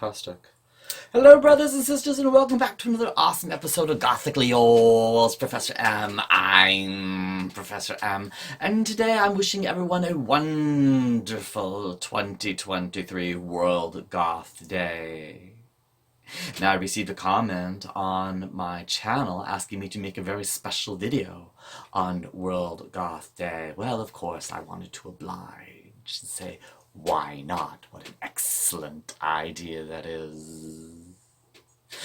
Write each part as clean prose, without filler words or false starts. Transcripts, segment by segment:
Fantastic. Hello, brothers and sisters, and welcome back to another awesome episode of Gothically Yours, Professor M. I'm Professor M, and today I'm wishing everyone a wonderful 2023 World Goth Day. Now, I received a comment on my channel asking me to make a very special video on World Goth Day. Well, of course, I wanted to oblige and say, why not? What an excellent idea that is.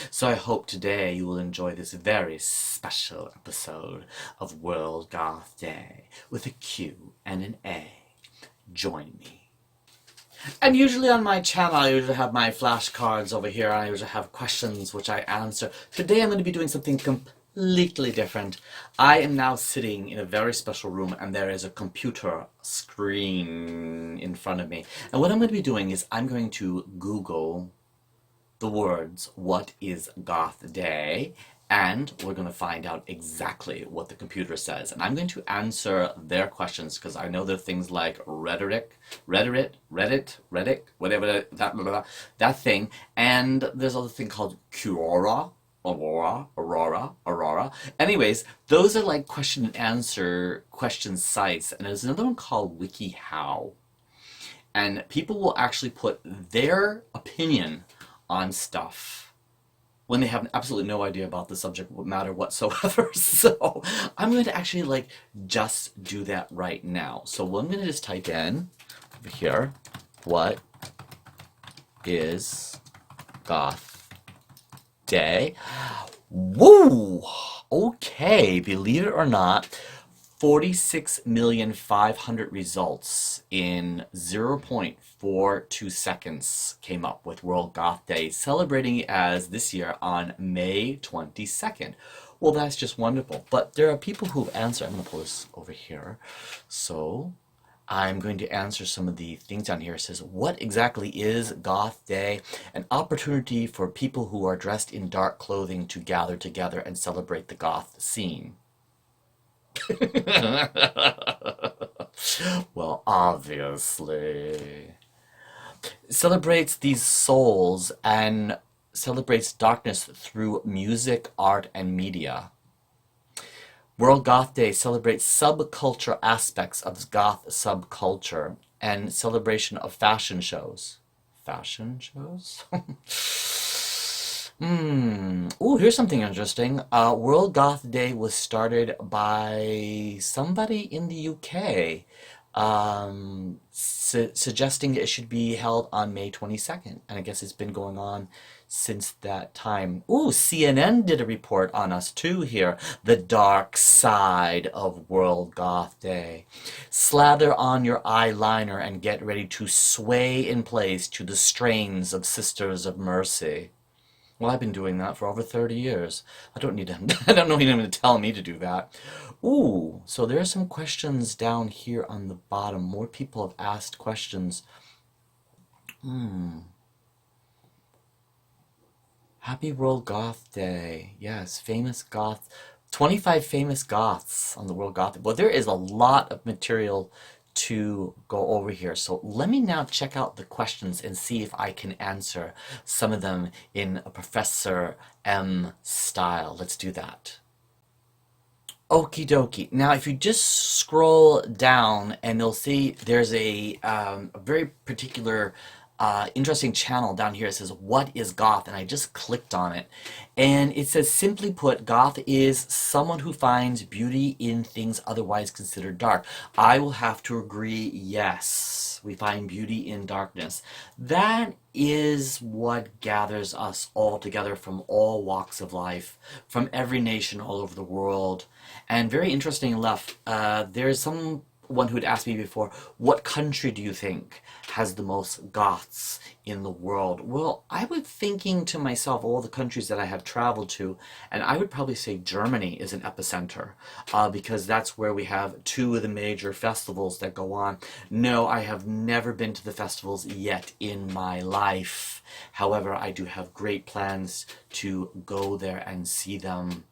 So I hope today you will enjoy this very special episode of World Goth Day with a Q and an A. Join me. And usually on my channel I usually have my flashcards over here, and I usually have questions which I answer. Today I'm going to be doing something completely different. I am now sitting in a very special room, and there is a computer screen in front of me. And what I'm going to be doing is I'm going to Google the words, what is Goth Day? And we're going to find out exactly what the computer says. And I'm going to answer their questions, because I know there are things like Reddit, whatever that thing. And there's another thing called Aurora. Anyways, those are like question and answer question sites. And there's another one called WikiHow. And people will actually put their opinion on stuff when they have absolutely no idea about the subject matter whatsoever. So I'm going to actually just do that right now. So I'm going to just type in over here, what is Goth Day? Woo! Okay, believe it or not, 46,500,000 results in 0.42 seconds came up with World Goth Day, celebrating it as this year on May 22nd. Well, that's just wonderful. But there are people who've answered. I'm going to pull this over here. So I'm going to answer some of the things down here. It says, what exactly is Goth Day? An opportunity for people who are dressed in dark clothing to gather together and celebrate the goth scene. Well, obviously. Celebrates these souls and celebrates darkness through music, art, and media. World Goth Day celebrates subculture aspects of goth subculture and celebration of fashion shows. Fashion shows? Ooh, here's something interesting. World Goth Day was started by somebody in the UK, suggesting it should be held on May 22nd. And I guess it's been going on since that time. Ooh, CNN did a report on us too here. The dark side of World Goth Day. Slather on your eyeliner and get ready to sway in place to the strains of Sisters of Mercy. Well, I've been doing that for over 30 years. I don't need him to tell me to do that. Ooh, so there are some questions down here on the bottom. More people have asked questions. Happy World Goth Day. Yes, famous goth. 25 famous goths on the World Goth Day. Well, there is a lot of material to go over here. So let me now check out the questions and see if I can answer some of them in a Professor M style. Let's do that. Okie dokie. Now, if you just scroll down, and you'll see there's a very particular interesting channel down here. It says, what is goth? And I just clicked on it. And it says, simply put, goth is someone who finds beauty in things otherwise considered dark. I will have to agree, yes. We find beauty in darkness. That is what gathers us all together from all walks of life, from every nation all over the world. And very interesting enough, there's someone who had asked me before, what country do you think has the most goths in the world? Well, I was thinking to myself all the countries that I have traveled to, and I would probably say Germany is an epicenter, because that's where we have two of the major festivals that go on. No, I have never been to the festivals yet in my life. However, I do have great plans to go there and see them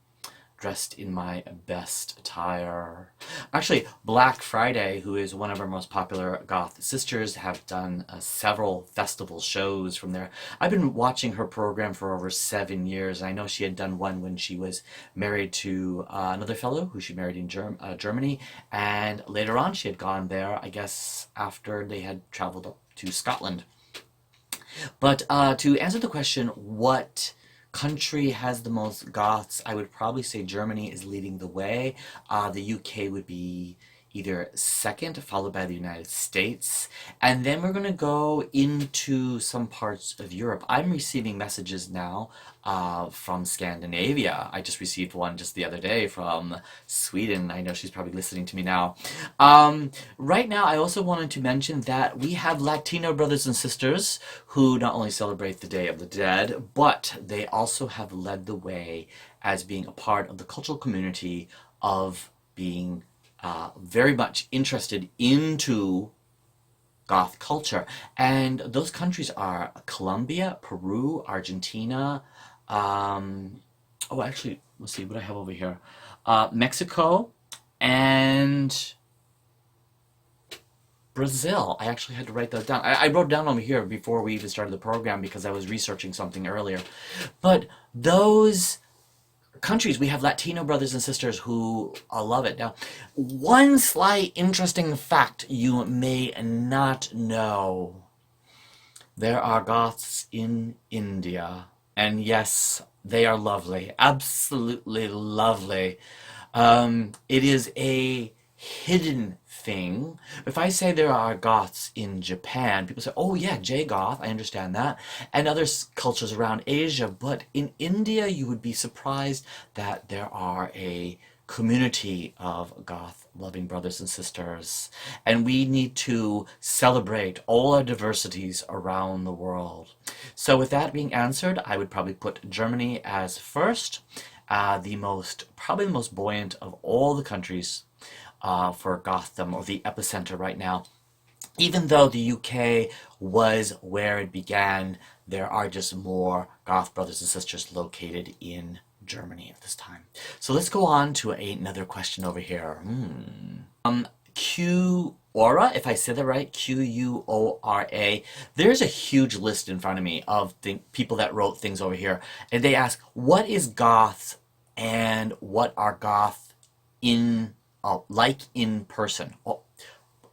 dressed in my best attire. Actually, Black Friday, who is one of our most popular goth sisters, have done several festival shows from there. I've been watching her program for over 7 years. I know she had done one when she was married to another fellow who she married in Germany, and later on she had gone there, I guess, after they had traveled up to Scotland. But to answer the question, what country has the most goths? I would probably say Germany is leading the way. The UK would be either second, followed by the United States. And then we're going to go into some parts of Europe. I'm receiving messages now from Scandinavia. I just received one just the other day from Sweden. I know she's probably listening to me now. Right now, I also wanted to mention that we have Latino brothers and sisters who not only celebrate the Day of the Dead, but they also have led the way as being a part of the cultural community of being very much interested into goth culture. And those countries are Colombia, Peru, Argentina, oh, actually, let's see what I have over here. Mexico and Brazil. I actually had to write that down. I wrote down over here before we even started the program because I was researching something earlier. But those countries, we have Latino brothers and sisters who love it. Now, one slight interesting fact you may not know. There are goths in India. And yes, they are lovely. Absolutely lovely. It is a hidden thing. If I say there are goths in Japan, people say, oh yeah, J-goth, I understand that, and other cultures around Asia, but in India you would be surprised that there are a community of goth-loving brothers and sisters, and we need to celebrate all our diversities around the world. So with that being answered, I would probably put Germany as first, probably the most buoyant of all the countries for Gotham, or the epicenter right now. Even though the UK was where it began, there are just more goth brothers and sisters located in Germany at this time. So let's go on to another question over here. Quora, if I said that right, Quora. There's a huge list in front of me of people that wrote things over here, and they ask, what is goth and what are goth like in person? Oh,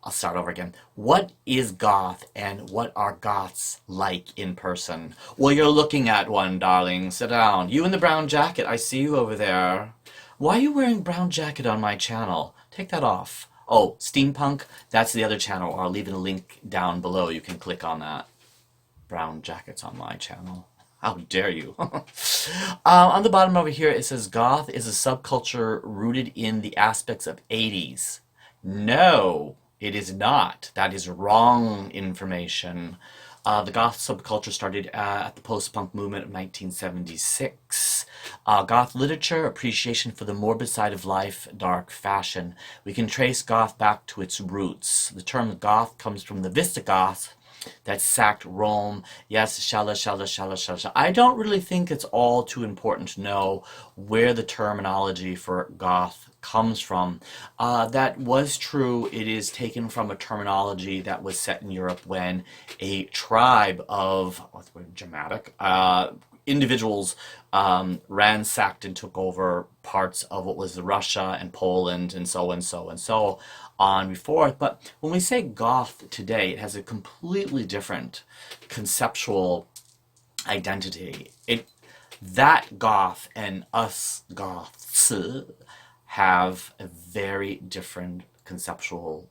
I'll start over again. What is goth and what are goths like in person? Well, you're looking at one, darling. Sit down. You in the brown jacket. I see you over there. Why are you wearing brown jacket on my channel? Take that off. Oh, steampunk. That's the other channel. I'll leave a link down below. You can click on that. Brown jackets on my channel. How dare you? On the bottom over here, it says goth is a subculture rooted in the aspects of 80s. No, it is not. That is wrong information. The goth subculture started at the post-punk movement of 1976. Goth literature, appreciation for the morbid side of life, dark fashion. We can trace goth back to its roots. The term goth comes from the Visigoths that sacked Rome. Yes, shala. I don't really think it's all too important to know where the terminology for goth comes from. That was true. It is taken from a terminology that was set in Europe when a tribe of, what's the word, dramatic, individuals ransacked and took over parts of what was Russia and Poland and so on before. But when we say goth today, it has a completely different conceptual identity. That goth and us goths have a very different conceptual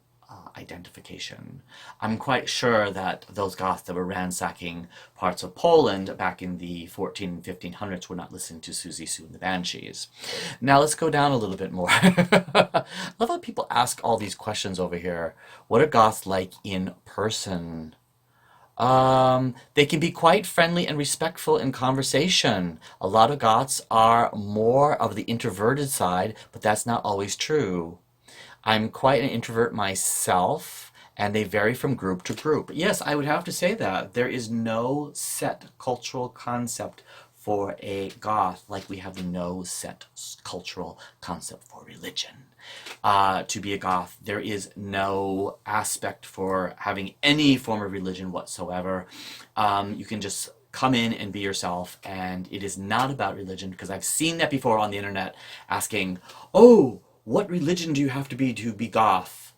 identification. I'm quite sure that those goths that were ransacking parts of Poland back in the 1500s were not listening to Susie Sue and the Banshees. Now let's go down a little bit more. I love how people ask all these questions over here. What are goths like in person? They can be quite friendly and respectful in conversation. A lot of goths are more of the introverted side, but that's not always true. I'm quite an introvert myself, and they vary from group to group. Yes, I would have to say that. There is no set cultural concept for a goth like we have no set cultural concept for religion. To be a goth, there is no aspect for having any form of religion whatsoever. You can just come in and be yourself, and it is not about religion, because I've seen that before on the internet, asking, oh, what religion do you have to be goth?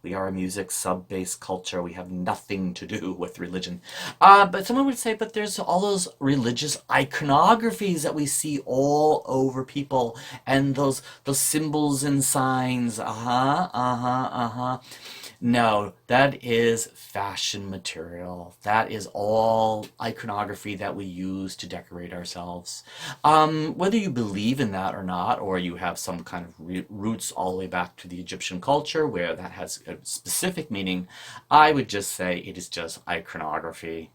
We are a music sub-based culture. We have nothing to do with religion. But someone would say, but there's all those religious iconographies that we see all over people, and those symbols and signs. No, that is fashion material. That is all iconography that we use to decorate ourselves. Whether you believe in that or not, or you have some kind of roots all the way back to the Egyptian culture where that has a specific meaning, I would just say it is just iconography.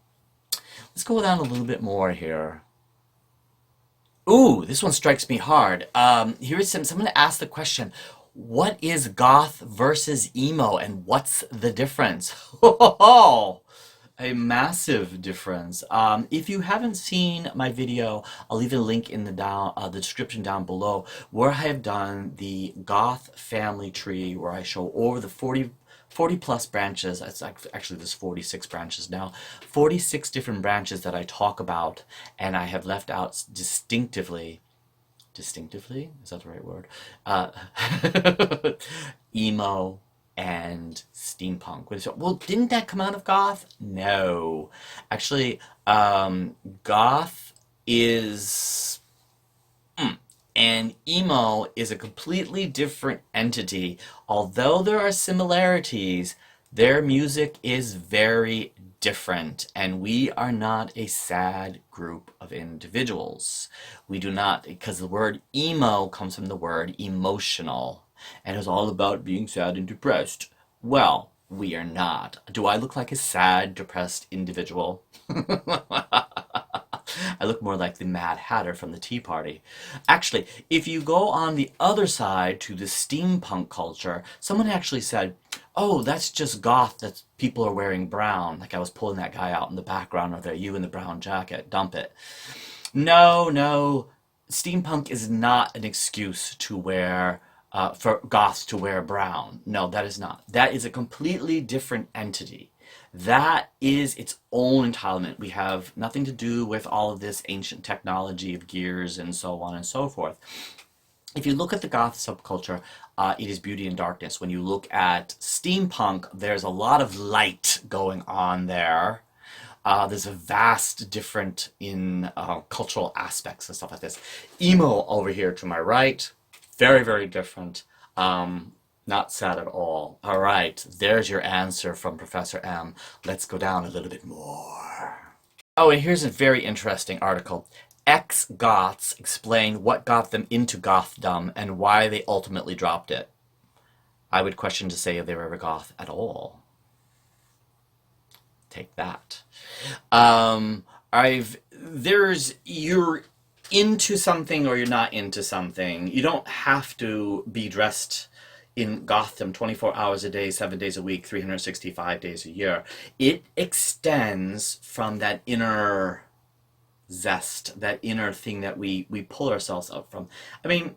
Let's go down a little bit more here. Ooh, this one strikes me hard. Here is someone asked the question, what is goth versus emo, and what's the difference? Oh, a massive difference. If you haven't seen my video, I'll leave a link in the description down below, where I have done the goth family tree, where I show over the 40 plus branches. It's actually there's 46 branches now, 46 different branches that I talk about, and I have left out distinctively, is that the right word? Emo and steampunk. Well, didn't that come out of goth? No. Actually, goth is... and emo is a completely different entity. Although there are similarities, their music is very different, and we are not a sad group of individuals. We do not, because the word emo comes from the word emotional, and it's all about being sad and depressed. Well, we are not. Do I look like a sad, depressed individual? I look more like the Mad Hatter from the Tea Party. Actually, if you go on the other side to the steampunk culture, someone actually said, oh, that's just goth, that people are wearing brown. Like I was pulling that guy out in the background of there, you in the brown jacket, dump it. No, steampunk is not an excuse to wear, for goths to wear brown. No, that is not. That is a completely different entity. That is its own entitlement. We have nothing to do with all of this ancient technology of gears and so on and so forth. If you look at the goth subculture, it is beauty and darkness. When you look at steampunk, there's a lot of light going on there. There's a vast different in cultural aspects and stuff like this. Emo over here to my right, very, very different. Not sad at all. All right, there's your answer from Professor M. Let's go down a little bit more. Oh, and here's a very interesting article. Ex-goths explain what got them into gothdom and why they ultimately dropped it. I would question to say if they were ever goth at all. Take that. You're into something or you're not into something. You don't have to be dressed in Gotham 24 hours a day, 7 days a week, 365 days a year. It extends from that inner zest, that inner thing that we pull ourselves up from. I mean,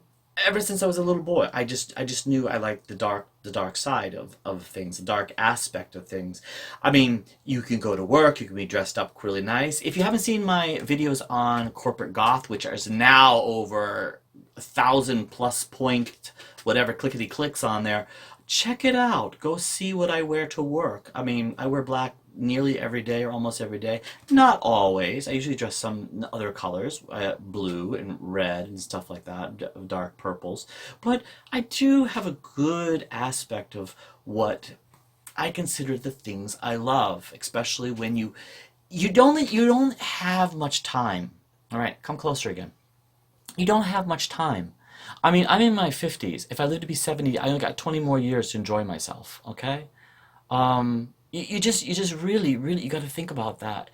ever since I was a little boy, I just knew I liked the dark side of things, the dark aspect of things. I mean, you can go to work, you can be dressed up really nice. If you haven't seen my videos on corporate goth, which is now over 1,000+ point whatever clickety clicks on there, check it out. Go see what I wear to work. I mean, I wear black nearly every day or almost every day. Not always. I usually dress some other colors, blue and red and stuff like that, dark purples. But I do have a good aspect of what I consider the things I love, especially when you don't have much time. All right, come closer again. You don't have much time. I mean, I'm in my 50s. If I live to be 70, I only got 20 more years to enjoy myself, okay? You just really, you got to think about that.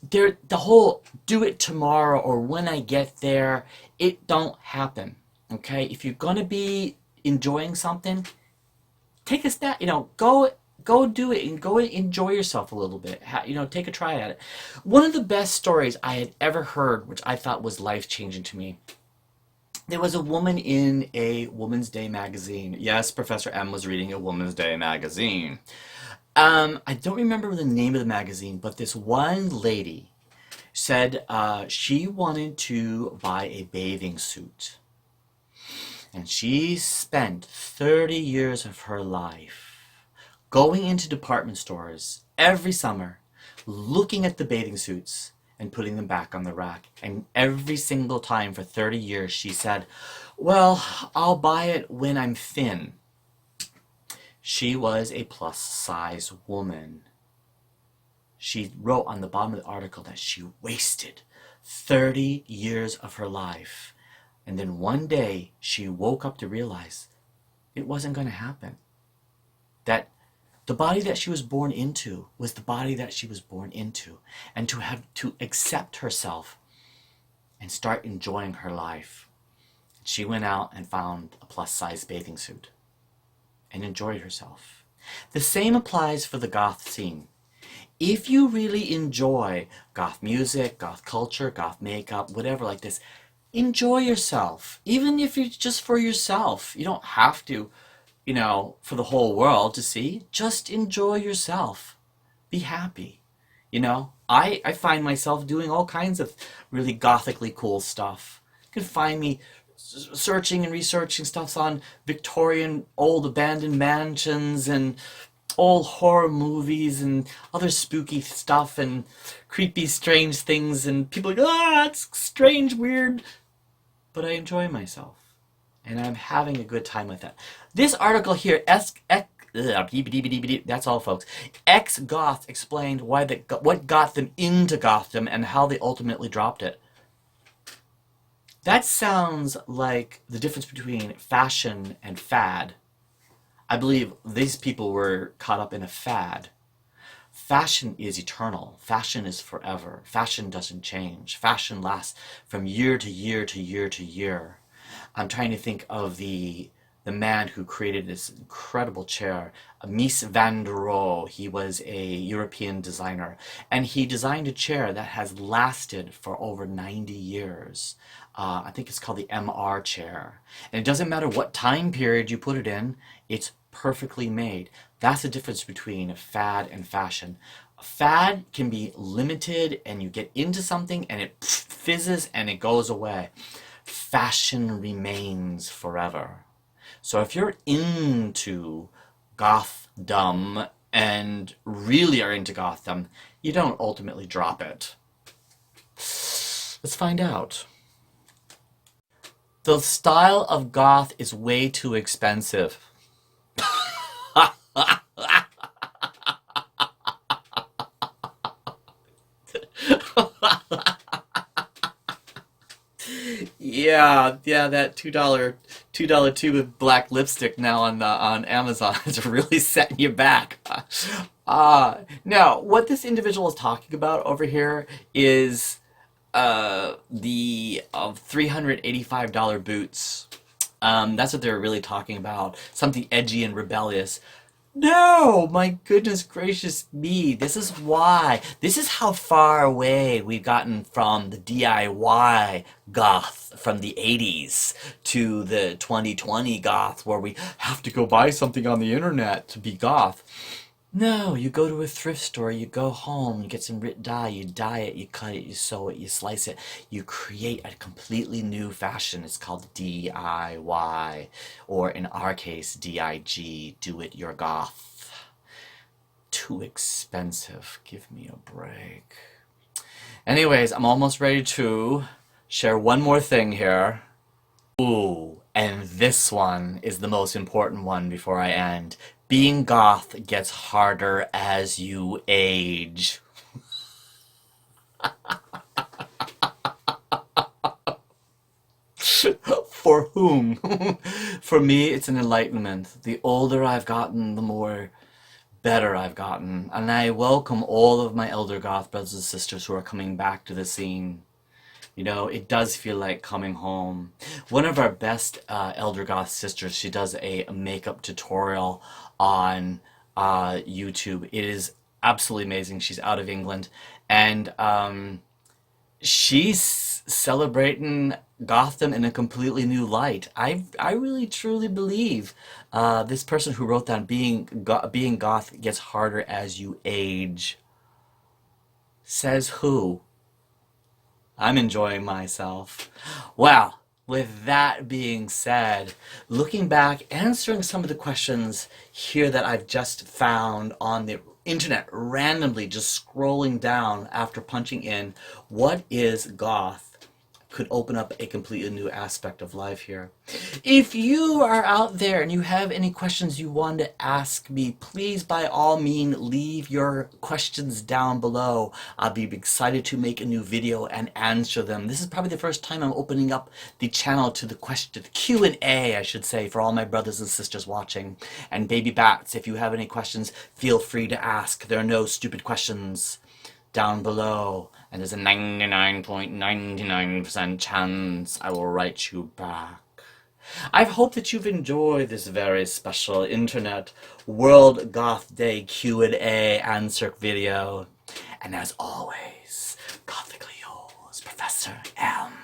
The whole do it tomorrow or when I get there, it don't happen, okay? If you're going to be enjoying something, take a step, go go do it and go enjoy yourself a little bit. You know, take a try at it. One of the best stories I had ever heard, which I thought was life-changing to me, there was a woman in a Woman's Day magazine. Yes, Professor M was reading a Woman's Day magazine. I don't remember the name of the magazine, but this one lady said she wanted to buy a bathing suit. And she spent 30 years of her life going into department stores every summer, looking at the bathing suits and putting them back on the rack. And every single time for 30 years she said, well, I'll buy it when I'm thin. She was a plus size woman. She wrote on the bottom of the article that she wasted 30 years of her life. And then one day she woke up to realize it wasn't going to happen. That the body that she was born into was the body that she was born into. And to have to accept herself and start enjoying her life. She went out and found a plus size bathing suit and enjoyed herself. The same applies for the goth scene. If you really enjoy goth music, goth culture, goth makeup, whatever like this, enjoy yourself. Even if it's just for yourself. You don't have to, you know, for the whole world to see. Just enjoy yourself. Be happy. You know, I find myself doing all kinds of really gothically cool stuff. You can find me searching and researching stuff on Victorian old abandoned mansions and old horror movies and other spooky stuff and creepy, strange things, and people are like, ah, it's strange, weird. But I enjoy myself, and I'm having a good time with that. This article here, that's all, folks. Ex-Goth explained what got them into Gotham and how they ultimately dropped it. That sounds like the difference between fashion and fad. I believe these people were caught up in a fad. Fashion is eternal. Fashion is forever. Fashion doesn't change. Fashion lasts from year to year to year to year. I'm trying to think of the man who created this incredible chair, Mies van der Rohe. He was a European designer, and he designed a chair that has lasted for over 90 years. I think it's called the MR chair. And it doesn't matter what time period you put it in, it's perfectly made. That's the difference between fad and fashion. A fad can be limited and you get into something and it fizzes and it goes away. Fashion remains forever. So if you're into gothdom and really are into Gotham, you don't ultimately drop it. Let's find out. The style of goth is way too expensive. Yeah, that $2 tube of black lipstick now on Amazon is really setting you back. Now, what this individual is talking about over here is the $385 boots. That's what they're really talking about. Something edgy and rebellious. No, my goodness gracious me. This is why. This is how far away we've gotten from the DIY goth from the 80s to the 2020 goth where we have to go buy something on the internet to be goth. No, you go to a thrift store, you go home, you get some dye, you dye it, you cut it, you sew it, you slice it, you create a completely new fashion. It's called DIY, or in our case, DIG, do it your goth. Too expensive, give me a break. Anyways, I'm almost ready to share one more thing here. Ooh, and this one is the most important one before I end. Being goth gets harder as you age. For whom? For me, it's an enlightenment. The older I've gotten, the more better I've gotten. And I welcome all of my elder goth brothers and sisters who are coming back to the scene. You know, it does feel like coming home. One of our best elder goth sisters, she does a makeup tutorial on YouTube. It is absolutely amazing. She's out of England, and she's celebrating Gotham in a completely new light. I really truly believe this person who wrote down being goth gets harder as you age. Says who? I'm enjoying myself. Well, with that being said, looking back, answering some of the questions here that I've just found on the internet, randomly just scrolling down after punching in what is goth, could open up a completely new aspect of life here. If you are out there and you have any questions you want to ask me, please by all means leave your questions down below. I'll be excited to make a new video and answer them. This is probably the first time I'm opening up the channel to the Q&A, I should say, for all my brothers and sisters watching. And baby bats, if you have any questions, feel free to ask. There are no stupid questions down below, and there's a 99.99% chance I will write you back. I hope that you've enjoyed this very special internet World Goth Day Q&A answer video. And as always, gothically yours, Professor M.